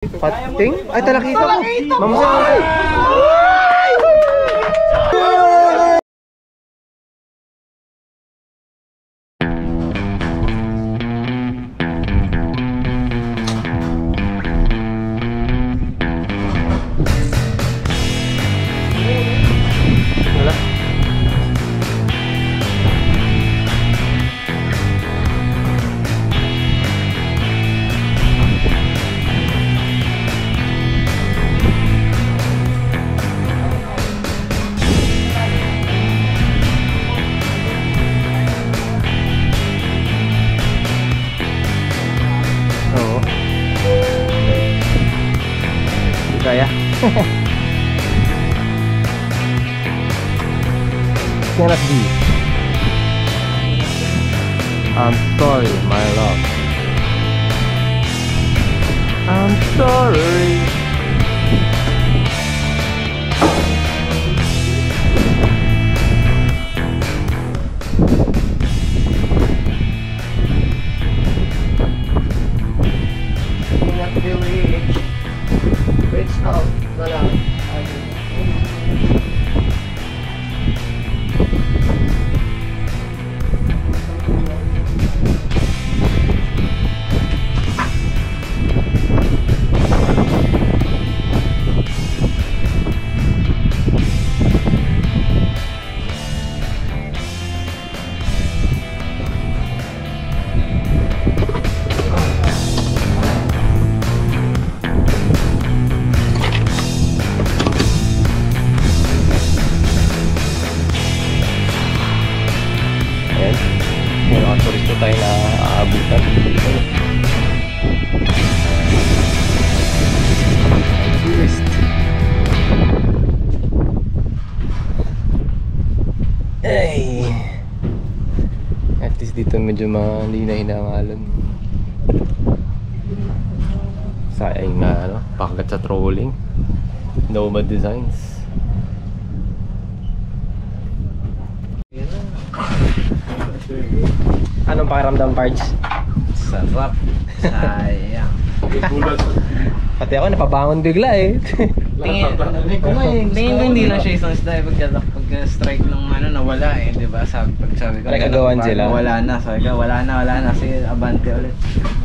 Pating? Ay, talakita ko. Mamaya. Kaya cannot be. I'm sorry, my love. I'm sorry. Cannot be reached. Reach out. Wala. May mga turista tayo na aabutan. Tourist. Ay. At least dito medyo hindi na hinangalan. Sayang na pakagat sa trolling. Nomad Designs. Anong pakiramdam, Pards? Sarap. Sayang. Pati ako napabangon bigla eh. Tingin ko hindi lang siya isang style pagka-strike ng nawala eh, di ba? Sabi ko Nagkagawan sila. Wala na, sabi ko wala na sige abante ulit.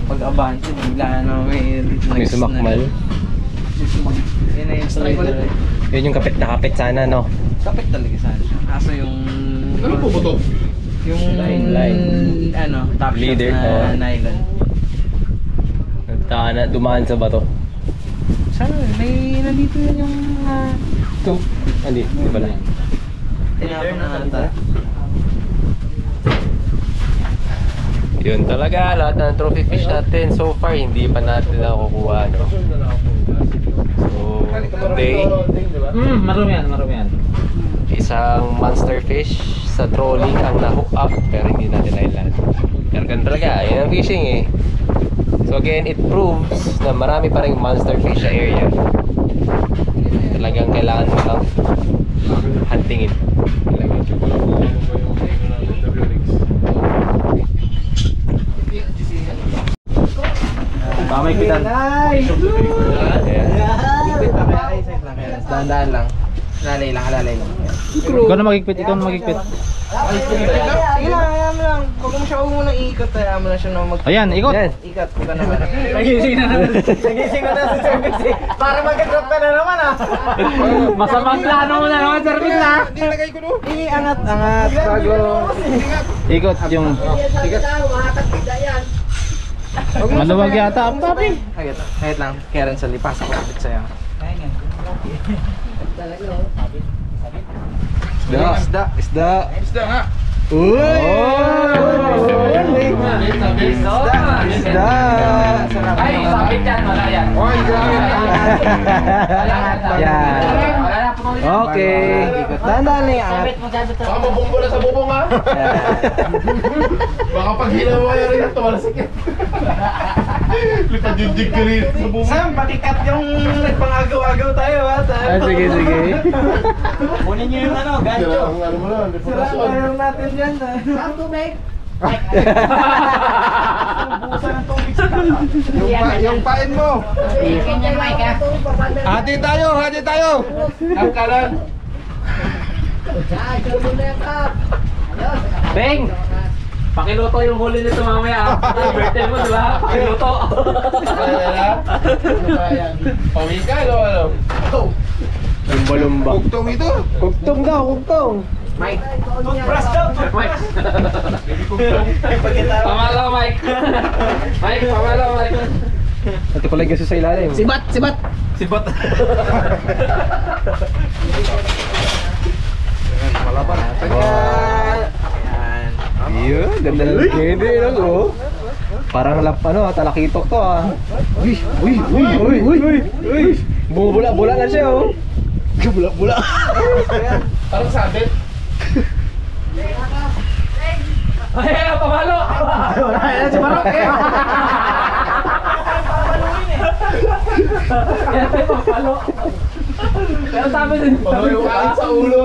Pag abante bigla na may sumakmal. Yun na yung strike ulit. Yun yung kapit na kapit sana, no? Kapit talaga sana siya. Kaso yung ano po to? Yung line. Top leader shot na nylon. Dumaan sa bato. Sana may nandito yun yung Ito? Hindi pala. tinapon na ata. Yun talaga, lahat ng trophy fish natin so far hindi pa natin nakukuha, no? So, today Marumi yan. isang monster fish sa trolling ang na-hook up pero hindi natin nailan. Pero ganun talaga, yun ang fishing eh. So again, it proves na marami pa rin monster fish sa area. Talagang kailangan mo lang huntingin. Baka may pitan. Dahan-dahan lang. Alalay lang. Ikaw na magigpit. Sige lang, hayaan mo lang. Huwag mo siya muna iikot, hayaan mo lang siya na Ayan, ikot! Ikot, ikaw naman. Nagising na si Service eh. Para mag-drop ka na naman ah. Masamang plano mo na naman, Service na! Angat, bago. Ikot yung... Maluwag yata ang papi. Kahit lang, kaya rin sa lipas ako kapit sa'yo. Isda nga. Uy! Isda. Ay, sabit yan, wala yan. Oy, grabe. Yan. Okay. Dahan-dahan na yung angat. Baka mabumbo na sa bubong ha. Baka pag hilaw mo yan rin ito, malasikit. Lipad-junjig ka rin sa bubong. Sam, pakikat yung nagpangagaw-agaw tayo ha. Sige. Kunin nyo yung gancho. Sira ang ano mo na, hindi po Sira kasyon. ang natin dyan. Yung pain mo. Hati tayo, hati tayo. Ang kalan. Beng! Pakiluto yung huli nito mamaya. Birthday mo, di ba? Pakiluto. Pamigal o ano? Lumba-lumba. Bugtong ito. Kugtong daw, kugtong. Mike. Mike. Pamalo, Mike. Mike, pamalo, Mike. Ito pala yung sa ilalim. Sibat, sibat. Sibot. Malaban. Yun, ganda ng pwede lang oh. Parang talakitok to ah. Uy. Bumubula-bula na siya oh. Bula-bula. Parang sabit. Ay, pamalo. Wala yan si Marok eh. Yan, pamalo. Pero sabi din. Pagulungan sa ulo.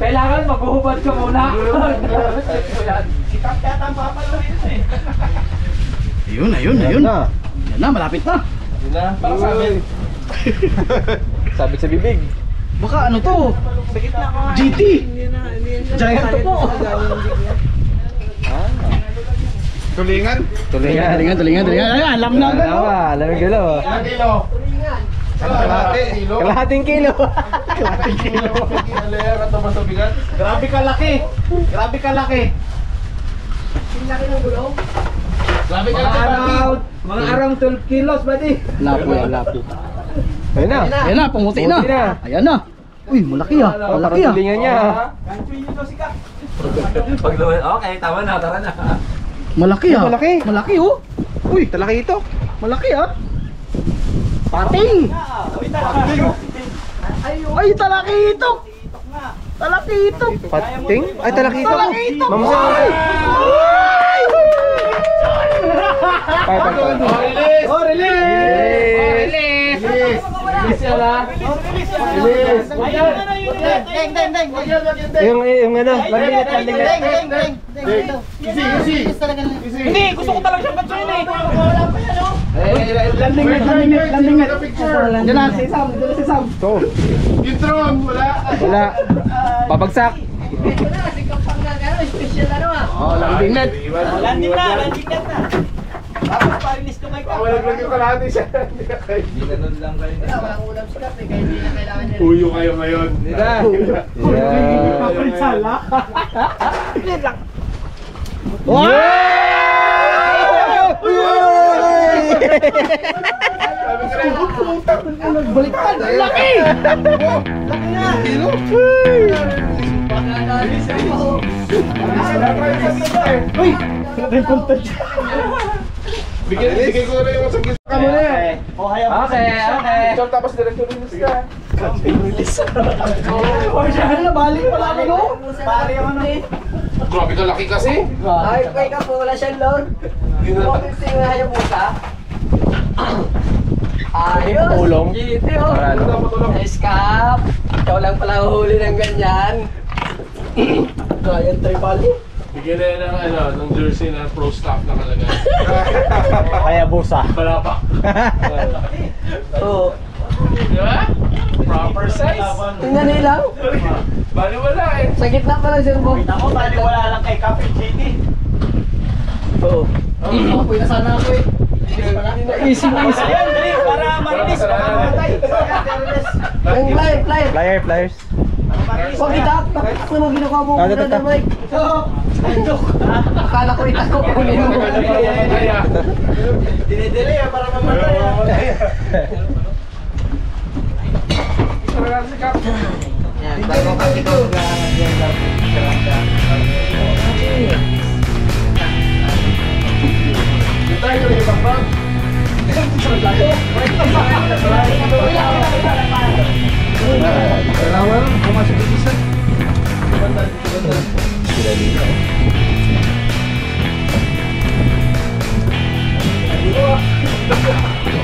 Kailangan maghuhubad ka muna. Ayun. Ayun na. Yan na, malapit na. Yun na, parang sabit. Sabit sa bibig. Baka ano to? GT! Giant to po! Tulingan. Tulingan. Ay, alam na agad oh. Alam yung galaw ah. Ilang kilo? Kalahati. Kalahating kilo. Kalahating kilo. Alaya ka ito sa bigat. Grabe ka laki! Grabe ka laki! Grabe ka laki. Mga around 12 kilos, buddy. Lapo yan, lapo. Ayun na. Ayan na, pumuti na. Pumuti na. Ayan na. Uy, malaki ah. Malaki ah. Tulingan niya. Okay, tama na, tara na. Malaki ah. Malaki. Malaki oh. Uy, talakitok. Malaki ah. Pating! Ay, talakitok! Talakitok! Pating? Ay, talakitok. Talakitok! Mamaya. Ay, Oh, release! Release yan ha. Yung ano, landing net. Easy. Hindi, gusto ko talaga siyang batsuin eh. Landing net. Diyan na, si Sam. So, Yung drone, wala. wala. Babagsak. Oh, landing net. Landing na Tapos parilis ko kay Walaglag yung kalahati siya. Hindi ganun lang kayo. Uyo kayo ngayon. Baliktad, laki! Uy! Bigay ko na yung masagis. Okay. Short tapos diretso release ka. Balik pala ako no? Grabe ka laki kasi. Ay, ka po, wala siyang load. Bakit siya Hayabusa? Ayos! Pulong. Giti oh! Parang. Escape! Ikaw lang pala huli ng ganyan. Giant tribal. Bigyan na yan ng ng jersey na pro stock na kalagay. Hayabusa. Palapa. Oo. Di ba? Proper size. Tingnan nila. Bali wala eh. Sa gitna pa lang siya mo. Ako, bali wala lang kay Captain JT. Oo. Apoy na sana ako eh. Easy. Ayan, dali, para marilis. Ang flyer. Flyers. Huwag itak. Tapos na mo ginagawa mo. Ito. Mike. Akala ko itak ko. Kunin mo. Dinidili para mamatay. Yan, bago ka ito. Tayo yung background. Kailangan pumasok yung isa. Sila dito.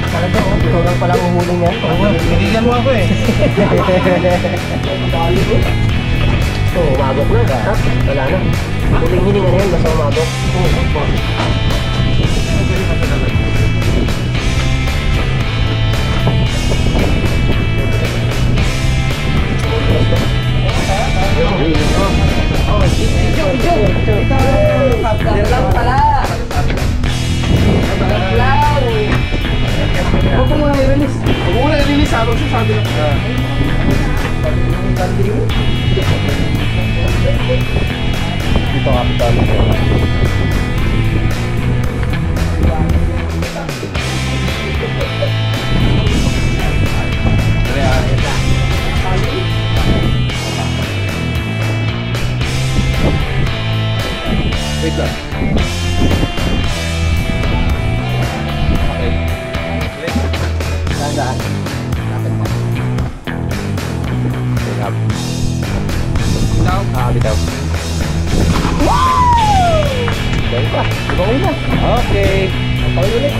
Talaga oh. Ikaw lang pala uhuli niya. Binigyan mo ako eh. Oo, umagok na. Wala na. Hiling-hiling ano yan, basta umabot. Kapter lang pala. Balat lang. Huwag mo na i-release. Huwag mo na i-release ha, magsasabi lang. Dito kapital. Wait lang. Okay. Dahan-dahan. Lapit mo. Wait up. Bitaw. Dahil pa. Ibang una. Okay. Ang pangin ulit.